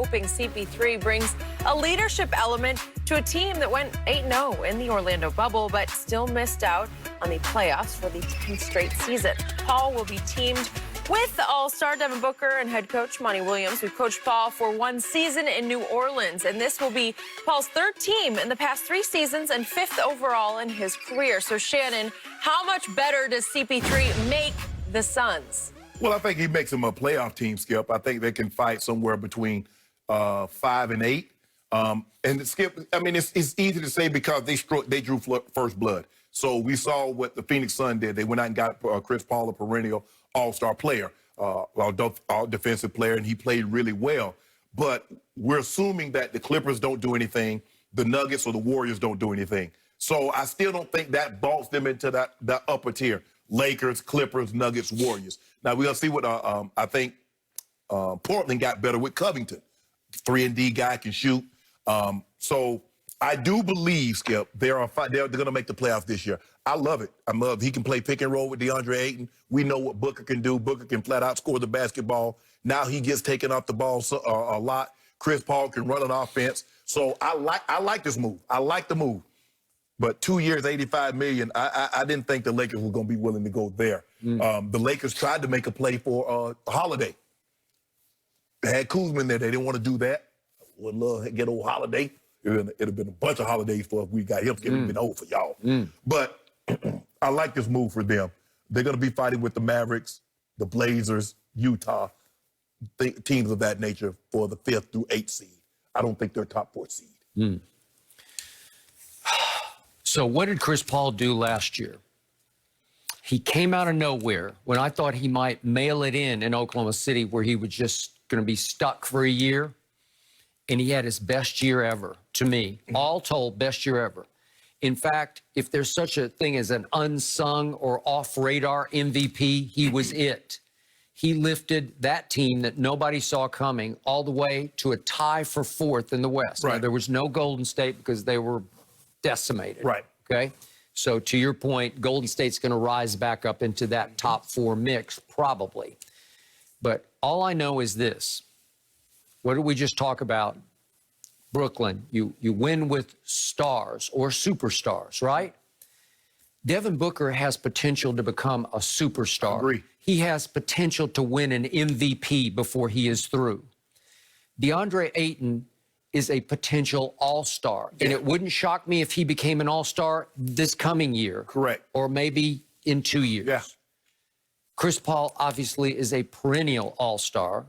hoping CP3 brings a leadership element to a team that went 8-0 in the Orlando bubble, but still missed out on the playoffs for the 10th straight season. Paul will be teamed with All-Star Devin Booker and head coach Monty Williams, who coached Paul for one season in New Orleans. And this will be Paul's third team in the past 3 seasons and 5th overall in his career. So, Shannon, how much better does CP3 make the Suns? Well, I think he makes them a playoff team, Skip. I think they can fight somewhere between 5 and 8. And Skip, I mean, it's easy to say because they drew first blood. So we saw what the Phoenix Suns did. They went out and got Chris Paul, a perennial all-star player, all defensive player, and he played really well. But we're assuming that the Clippers don't do anything, the Nuggets or the Warriors don't do anything. So I still don't think that vaults them into that upper tier. Lakers, Clippers, Nuggets, Warriors. Now we're gonna see what I think Portland got better with Covington. 3-and-D guy can shoot. So I do believe, Skip, they're going to make the playoffs this year. I love it. I love he can play pick and roll with DeAndre Ayton. We know what Booker can do. Booker can flat out score the basketball. Now he gets taken off the ball a lot. Chris Paul can run an offense. So I like this move. I like the move. But 2 years, $85 million, I didn't think the Lakers were going to be willing to go there. The Lakers tried to make a play for Holiday. They had Kuzma in there. They didn't want to do that. Would love to get old Holiday. It'd have been a bunch of holidays for us. We got him. It would have been old for y'all. But I like this move for them. They're going to be fighting with the Mavericks, the Blazers, Utah, teams of that nature for the 5th through 8th seed. I don't think they're top 4 seed. So what did Chris Paul do last year? He came out of nowhere when I thought he might mail it in Oklahoma City, where he was just going to be stuck for a year. And he had his best year ever, to me. All told, best year ever. In fact, if there's such a thing as an unsung or off-radar MVP, he was it. He lifted that team that nobody saw coming all the way to a tie for 4th in the West. Right. Now, there was no Golden State because they were decimated. Right. Okay? So to your point, Golden State's going to rise back up into that top 4 mix, probably. But all I know is this. What did we just talk about? Brooklyn, you win with stars or superstars, right? Devin Booker has potential to become a superstar. I agree. He has potential to win an MVP before he is through. DeAndre Ayton is a potential all-star. And it wouldn't shock me if he became an all-star this coming year. Correct. Or maybe in 2 years. Yeah. Chris Paul obviously is a perennial all-star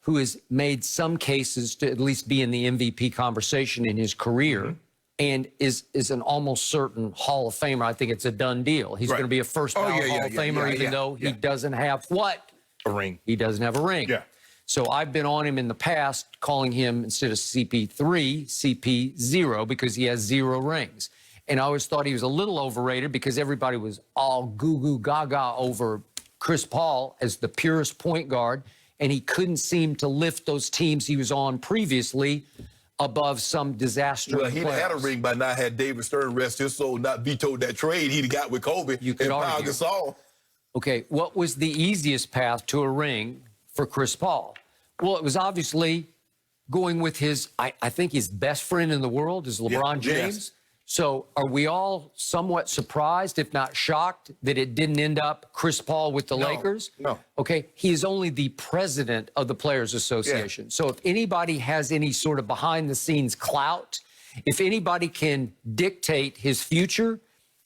who has made some cases to at least be in the MVP conversation in his career and is an almost certain Hall of Famer. I think it's a done deal. He's going to be a first-ballot Hall of Famer, even though he doesn't have what? A ring. He doesn't have a ring. Yeah. So I've been on him in the past, calling him, instead of CP3, CP0, because he has 0 rings. And I always thought he was a little overrated because everybody was all goo-goo gaga over Chris Paul as the purest point guard, and he couldn't seem to lift those teams he was on previously above some disaster. Well, he'd had a ring by now had David Stern rest his soul, not vetoed that trade he'd got with Kobe. You could argue. Okay, what was the easiest path to a ring for Chris Paul? Well, it was obviously going with his, I think his best friend in the world is LeBron James. Yes. So are we all somewhat surprised, if not shocked, that it didn't end up Chris Paul with the Lakers? No. Okay, he is only the president of the Players Association. So if anybody has any sort of behind-the-scenes clout, if anybody can dictate his future,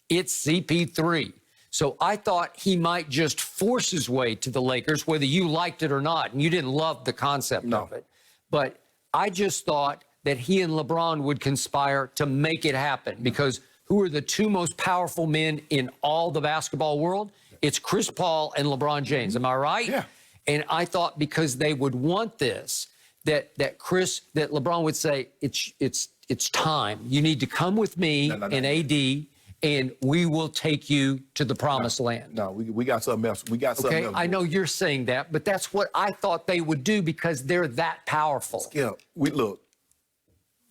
it's CP3. So I thought he might just force his way to the Lakers, whether you liked it or not, and you didn't love the concept of it. But I just thought that he and LeBron would conspire to make it happen, because who are the 2 most powerful men in all the basketball world? It's Chris Paul and LeBron James. Am I right? Yeah. And I thought because they would want this, that LeBron would say, it's time. You need to come with me and AD, and we will take you to the promised land. No, we got something else. We got something else. I know you're saying that, but that's what I thought they would do because they're that powerful. Yeah, look.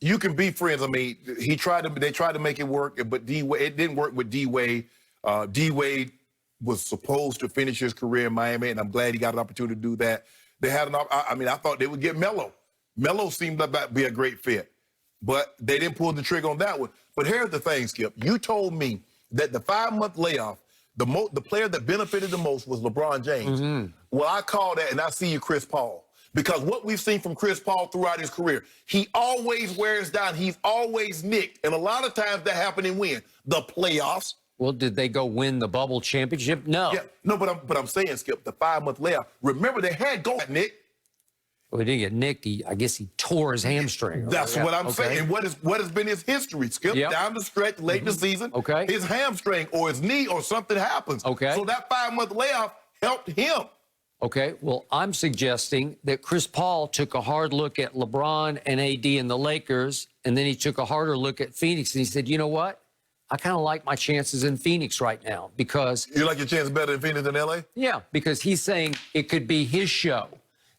You can be friends. I mean, they tried to make it work, but it didn't work with D-Wade. D-Wade was supposed to finish his career in Miami, and I'm glad he got an opportunity to do that. They had I thought they would get Melo. Melo seemed to be a great fit, but they didn't pull the trigger on that one. But here's the thing, Skip. You told me that the 5-month layoff, the player that benefited the most was LeBron James. Well, I call that, and I see you, Chris Paul. Because what we've seen from Chris Paul throughout his career, he always wears down. He's always nicked. And a lot of times that happened in when? The playoffs. Well, did they go win the bubble championship? No. Yeah, no, but I'm saying, Skip, the 5-month layoff. Remember, they had go Nick. Well, he didn't get nicked. I guess he tore his hamstring. That's what I'm saying. And what has been his history, Skip? Down the stretch, late in the season, his hamstring or his knee or something happens. So that 5-month layoff helped him. Okay, well, I'm suggesting that Chris Paul took a hard look at LeBron and AD and the Lakers, and then he took a harder look at Phoenix, and he said, you know what? I kind of like my chances in Phoenix right now because... You like your chances better in Phoenix than L.A.? Yeah, because he's saying it could be his show.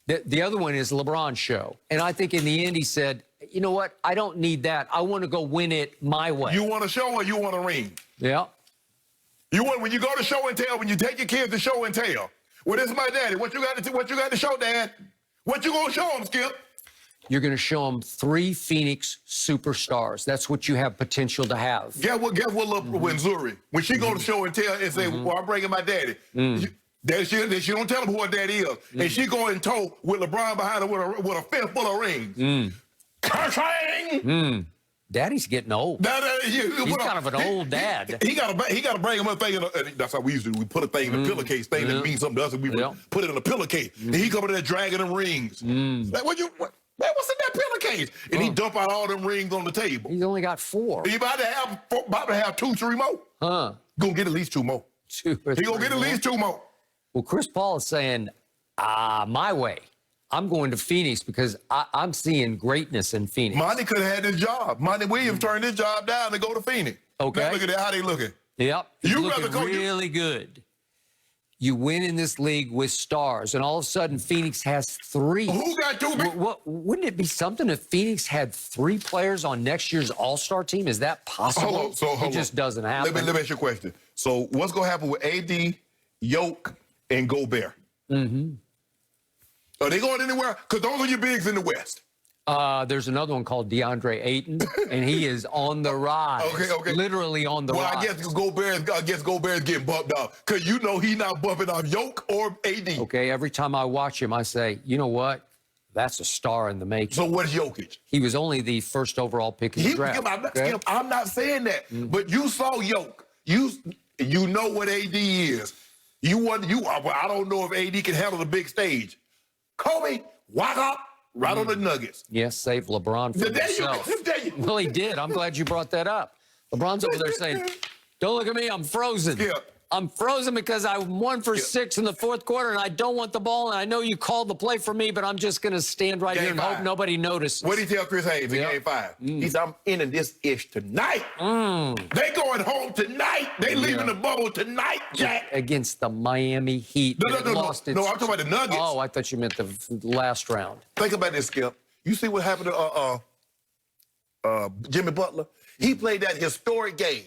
The other one is LeBron's show. And I think in the end he said, you know what? I don't need that. I want to go win it my way. You want a show or you want a ring? Yeah. When you go to show and tell, when you take your kids to show and tell, well, this is my daddy. What you got to show, Dad? What you gonna show him, Skip? You're gonna show him 3 Phoenix superstars. That's what you have potential to have. Guess what? When Zuri, when she go to show and tell and say, "Well, I'm bringing my daddy," she don't tell him who her daddy is, and she go in tow with LeBron behind her with a fist full of rings. Kershang! Daddy's getting old. He's kind of an old dad. He got to bring him a thing. That's how we used to do. We put a thing in a pillowcase, thing that means something to us, and we put it in a pillowcase. And he come in there dragging them rings. Like, what's in that pillowcase? And he dump out all them rings on the table. He's only got 4. He about to have 2, 3 more. Gonna get at least 2 more. He gonna get at least 2 more. Well, Chris Paul is saying, my way. I'm going to Phoenix because I'm seeing greatness in Phoenix. Monty could have had his job. Monty Williams turned his job down to go to Phoenix. Okay. Now look at that, how they looking. Yep. You looking really good. You win in this league with stars, and all of a sudden Phoenix has 3. Who got 2? Wouldn't it be something if Phoenix had 3 players on next year's All-Star team? Is that possible? Hold on. It just doesn't happen. Let me ask you a question. So what's going to happen with AD, Yoke, and Gobert? Are they going anywhere? Because those are your bigs in the West. There's another one called DeAndre Ayton, and he is on the rise. Okay. Literally on the rise. Well, I guess Gobert's getting bumped off because you know he's not bumping off Yoke or AD. Okay, every time I watch him, I say, you know what? That's a star in the making. So what's Jokic? He was only the first overall pick in the draft. I'm not saying that, but you saw Yoke. You know what AD is. I don't know if AD can handle the big stage. Kobe, walk up right on the Nuggets. Yes, save LeBron from himself. Well, he did. I'm glad you brought that up. LeBron's over there saying, don't look at me, I'm frozen. Yeah. I'm frozen because I'm 1 for 6 in the 4th quarter, and I don't want the ball, and I know you called the play for me, but I'm just going to stand right here and hope nobody notices. What did he tell Chris Haynes in Game 5? He said, I'm ending this ish tonight. They going home tonight. They leaving the bubble tonight, Jack. Against the Miami Heat. No, I'm talking about the Nuggets. Oh, I thought you meant the last round. Think about this, Skip. You see what happened to Jimmy Butler? He played that historic game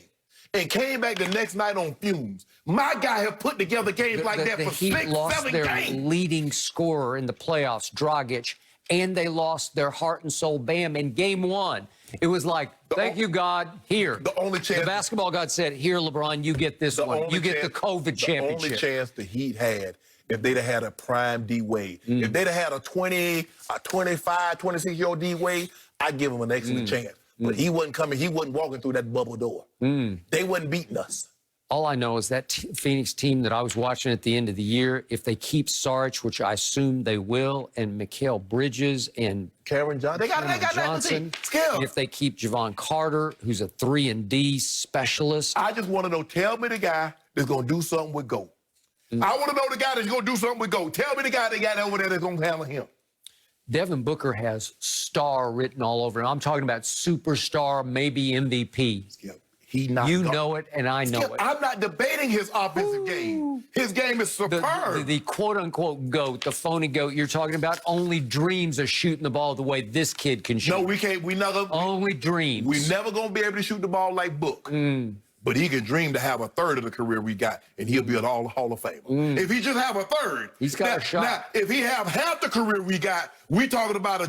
and came back the next night on fumes. My guy have put together games like that for 6, 7 games. The Heat lost their leading scorer in the playoffs, Dragic, and they lost their heart and soul, Bam, in Game 1. It was like, thank you, God, here. The only chance. The basketball God said, here, LeBron, you get this one. You get the COVID championship. The only chance the Heat had if they'd have had a prime D-Wade. If they'd have had a 25, 26-year-old D-Wade, I'd give him an excellent chance. But he wasn't coming. He wasn't walking through that bubble door. They wasn't beating us. All I know is that Phoenix team that I was watching at the end of the year, if they keep Sarge, which I assume they will, and Mikal Bridges and Cameron Johnson, they got Johnson, and if they keep Javon Carter, who's a 3-and-D specialist. I just want to know, tell me the guy that's going to do something with GO. I want to know the guy that's going to do something with GO. Tell me the guy they got over there that's going to handle him. Devin Booker has star written all over him. I'm talking about superstar, maybe MVP. Skip, you know it, and I know it. I'm not debating his offensive game. His game is superb. The quote-unquote GOAT, the phony GOAT you're talking about, only dreams of shooting the ball the way this kid can shoot. No, we can't. We never. Only dreams. We never going to be able to shoot the ball like Book. But he can dream to have a third of the career we got, and he'll be an Hall of Famer. If he just have a third. He's got a shot. Now, if he have half the career we got, we talking about a